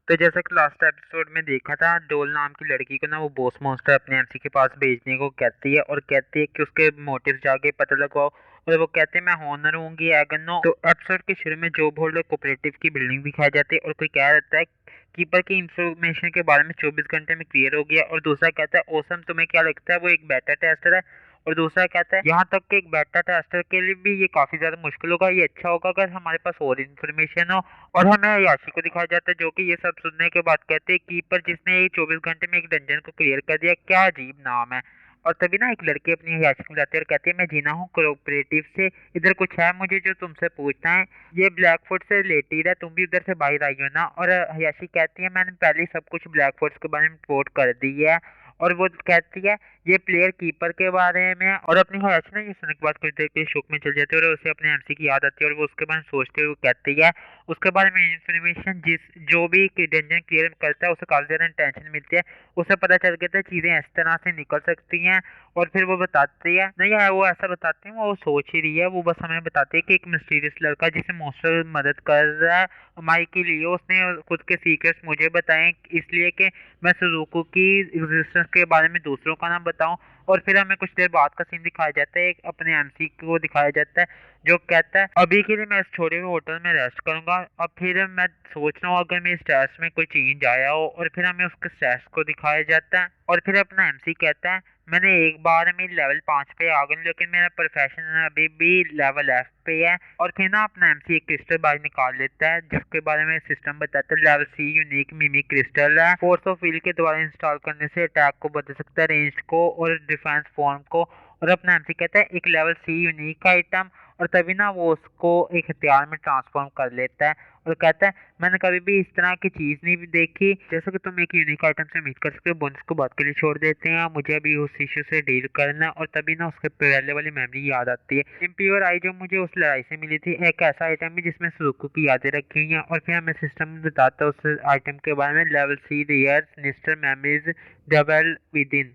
तो जैसा कि लास्ट एपिसोड में देखा था, डोल नाम की लड़की को ना वो बॉस मॉन्स्टर अपने एमसी के पास भेजने को कहती है और कहती है कि उसके मोटिव जाके पता लगाओ। और वो कहते हैं मैं हॉनर हूँगी एगनो। तो एपिसोड के शुरू में जॉब होल्डर कोऑपरेटिव की बिल्डिंग दिखाई जाती है और कोई कह रहता है कीपर की इंफॉर्मेशन के बारे में 24 घंटे में क्लियर हो गया। और दूसरा कहता है ओसम तुम्हें क्या लगता है वो एक बेटा टेस्टर है। और दूसरा कहता है यहाँ तक कि एक बेटा टेस्टर के लिए भी ये काफी ज्यादा मुश्किल होगा, ये अच्छा होगा अगर हमारे पास और इन्फॉर्मेशन हो। और हमें याशी को दिखाया जाता है जो कि ये सब सुनने के बाद कहते हैं कीपर जिसने ये 24 घंटे में एक डंजन को क्लियर कर दिया, क्या अजीब नाम है। और तभी ना एक लड़की अपनी हयाशी को बुलाती है और कहती है मैं जीना हूँ कोऑपरेटिव से, इधर कुछ है मुझे जो तुमसे पूछना है। ये ब्लैकफुट से रिलेटेड है, तुम भी उधर से बाहर आई हो ना। और हयाशी कहती है मैंने पहले ही सब कुछ ब्लैकफुट के बारे में रिपोर्ट कर दी है। और वो कहती है ये प्लेयर कीपर के बारे में है। और अपनी हयाशी ना ये सुनने के बाद कुछ देर के लिए शौक में चल जाती है और उसे अपने एमसी की याद आती है और वो उसके बारे में सोचते हुए कहती है उसके बारे में इंफॉर्मेशन जिस जो भी डंजन क्लियर करता है उसे काफी ज्यादा टेंशन मिलती है। उसे पता चल गया था चीजें इस तरह से निकल सकती हैं। और फिर वो बताती है नहीं है वो ऐसा बताती है वो सोच ही रही है, वो बस हमें बताती है कि एक मिस्टीरियस लड़का जिसे मॉन्स्टर मदद कर रहा है माइक के लिए, उसने खुद के सीक्रेट्स मुझे बताएं इसलिए कि मैं सुजुकी की एग्जिस्टेंस के बारे में दूसरों का नाम बताऊं। और फिर हमें कुछ देर बाद का सीन दिखाया जाता है, एक अपने एमसी को दिखाया जाता है जो कहता है अभी के लिए मैं इस छोटे हुए होटल में रेस्ट करूंगा। अब फिर मैं सोच रहा हूँ अगर मेरे स्टेटस में कोई चेंज आया हो। और फिर हमें उसके स्टेटस को दिखाया जाता है और फिर अपना एमसी कहता है मैंने एक बार में लेवल 5 पे आ गई लेकिन मेरा प्रोफेशन अभी भी लेवल F पे है। और फिर ना अपना एमसी एक क्रिस्टल बाग निकाल लेता है जिसके बारे में सिस्टम बताता है level C unique mimic crystal है, फोर्स ऑफ व्हील के द्वारा इंस्टॉल करने से अटैक को बदल सकता है, रेंज को और डिफेंस फॉर्म को। और अपना एमसी कहता है एक लेवल C यूनिक आइटम। और तभी ना वो उसको एक हथियार में ट्रांसफॉर्म कर लेता है और कहता है मैंने कभी भी इस तरह की चीज नहीं भी देखी। जैसा कि तुम एक यूनिक आइटम से उम्मीद कर सकते हो, बोनस को बात के लिए छोड़ देते हैं, मुझे अभी उस इशू से डील करना है। और तभी ना उसके पहले वाली मेमोरी याद आती है, इम्प्योर आई जो मुझे उस लड़ाई से मिली थी, एक ऐसा आइटम है जिसमें सुजुकी की यादें रखी हुई हैं। और फिर हमें सिस्टम बताता है उस आइटम के बारे में लेवल C रियर निस्टर मेमोरीज डबल विद इन।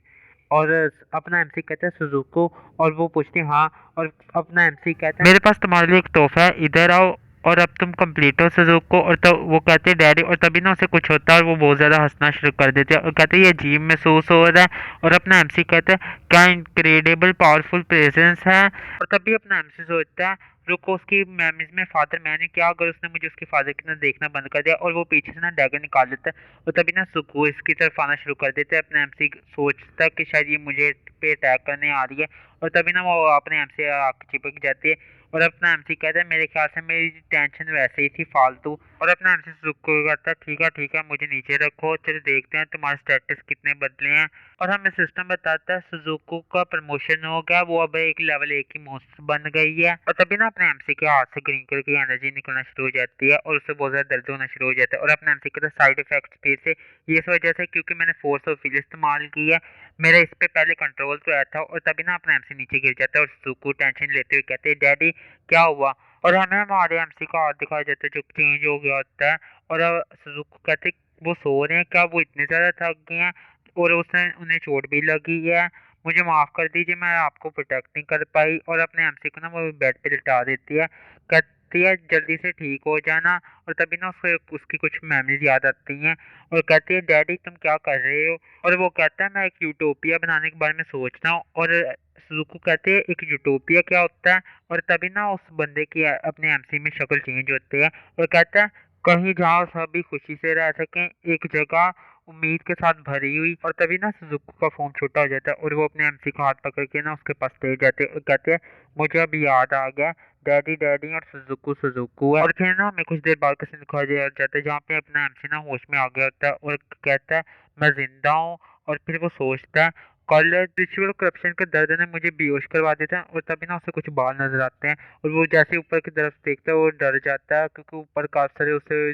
और अपना एमसी कहता है सुजुको। और वो पूछती है हाँ। और अपना एमसी कहता है मेरे पास तुम्हारे लिए एक तोहफा है, इधर आओ और अब तुम कंप्लीट हो सुजुको। और तो वो कहते हैं डैडी। और तभी ना उसे कुछ होता है और वो बहुत ज्यादा हंसना शुरू कर देते हैं और कहते हैं ये अजीब महसूस हो रहा है। और अपना एमसी कहता है क्या इनक्रेडिबल पावरफुल प्रेजेंस है। और तभी अपना एमसी सोचता है रुको उसकी मेमोरीज में फादर मैंने क्या अगर उसने मुझे उसके फादर की तरह देखना बंद कर दिया। और वो पीछे से ना डैगर निकाल देता है और तभी ना सुकू इसकी तरफ आना शुरू कर देता है। अपने एमसी सोचता है कि शायद ये मुझे पे अटैक करने आ रही है। और तभी ना वो अपने एमसी आग चिपक जाती है। और अपना एमसी कहता है मेरे ख्याल से मेरी टेंशन वैसे ही थी फालतू। और अपना एमसी सुकू कहता है ठीक है मुझे नीचे रखो, चलो देखते हैं तुम्हारे स्टेटस कितने बदले हैं। और हमें सिस्टम बताता है सुजुकी का प्रमोशन हो गया, वो अब एक लेवल 1 की मॉन्स्टर बन गई है। और तभी ना अपने एमसी के हाथ से ग्रीन कलर की एनर्जी निकलना शुरू हो जाती है और उससे बहुत ज्यादा दर्द होना शुरू हो जाता है। और अपने एमसी के साइड इफेक्ट्स फिर से ये इस वजह से क्योंकि मैंने फोर्स ऑफ व्हील इस्तेमाल की है, मेरा इस पे पहले कंट्रोल तो आया था। और तभी ना अपना एमसी नीचे गिर जाता है और सुजुकी टेंशन लेते हुए कहते हैं डैडी क्या हुआ। और हमें हमारे एमसी का हाथ दिखाया जाता है जो चेंज हो गया होता है। और सुजुकी कहते वो सो रहे हैं क्या, वो इतने ज्यादा थक गए हैं और उसने उन्हें चोट भी लगी है, मुझे माफ कर दीजिए मैं आपको प्रोटेक्ट नहीं कर पाई। और अपने एमसी को ना वो बेड पे लिटा देती है, कहती है जल्दी से ठीक हो जाना। और तभी ना उसको उसकी कुछ मेमोरीज याद आती हैं और कहती है डैडी तुम क्या कर रहे हो। और वो कहता है मैं एक यूटोपिया बनाने के बारे में सोच रहा हूँ। और सुजुकी कहते हैं एक यूटोपिया क्या होता है। और तभी ना उस बंदे की अपने एमसी में शक्ल चेंज होती है और कहता है कहीं जहाँ सभी खुशी से रह सकें, एक जगह उम्मीद के साथ भरी हुई। और तभी ना सुजुकी का फोन छोटा हो जाता है और वो अपने एमसी का हाथ पकड़ के ना उसके पास ले जाते हैं और कहते हैं मुझे अभी याद आ गया डैडी डैडी और सुजुकी सुजुकी है। और फिर ना हमें कुछ देर बाद का सीन दिखाया जाता है जहाँ पे अपना एमसी ना होश में आ गया होता है और कहता है मैं जिंदा हूँ। और फिर वो सोचता है कल रिचुअल करप्शन के दर्द ने मुझे बेहोश करवा देता है। और तभी ना उसे कुछ बाल नजर आते हैं और वो जैसे ऊपर की तरफ देखता है वो डर जाता है क्योंकि ऊपर काफी सारे उसे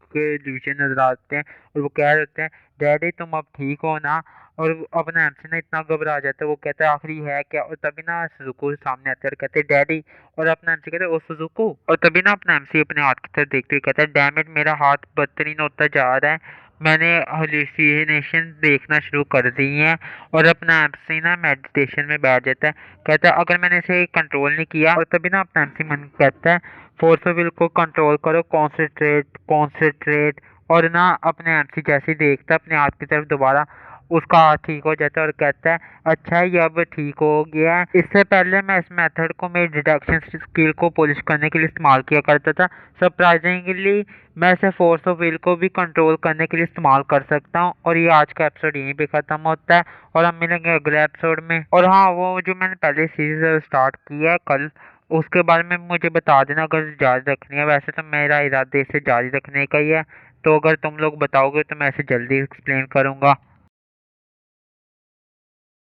के डिवीजन नजर आते हैं। और वो कह रहे होते हैं डैडी तुम अब ठीक हो ना। और अपना एमसी ना इतना घबरा जाता है, वो कहता है आखिरी है क्या। और तभी ना सुजुकी सामने आते हैं और कहते हैं डैडी। और अपना एमसी कहता है ओ सुजुकी। और तभी ना अपना एमसी अपने हाथ की तरफ देखते हुए कहता है डैम इट मेरा हाथ बदतरीन होता जा रहा है, मैंने हेलुसिनेशन देखना शुरू कर दी है। और अपना एमसी ना मेडिटेशन में बैठ जाता है, कहता है अगर मैंने इसे कंट्रोल नहीं किया। और तभी ना अपना एमसी मन कहता है फोर्स विल को कंट्रोल करो, कॉन्सेंट्रेट कॉन्सेंट्रेट। और ना अपने एमसी जैसे ही देखता है अपने हाथ की तरफ दोबारा, उसका हाथ ठीक हो जाता है और कहता है अच्छा ये अब ठीक हो गया है। इससे पहले मैं इस मेथड को मेरी डिटेक्शन स्किल को पॉलिश करने के लिए इस्तेमाल किया करता था। सरप्राइजिंगली मैं इसे फोर्स ऑफ विल को भी कंट्रोल करने के लिए इस्तेमाल कर सकता हूँ। और ये आज का एपिसोड यहीं पे ख़त्म होता है और हम मिलेंगे अगले एपिसोड में। और हाँ, वो जो मैंने पहले सीरीज स्टार्ट की है कल, उसके बारे में मुझे बता देना अगर जारी रखनी है। वैसे तो मेरा इरादा इसे जारी रखने का ही है, तो अगर तुम लोग बताओगे तो मैं इसे जल्दी एक्सप्लेन करूँगा।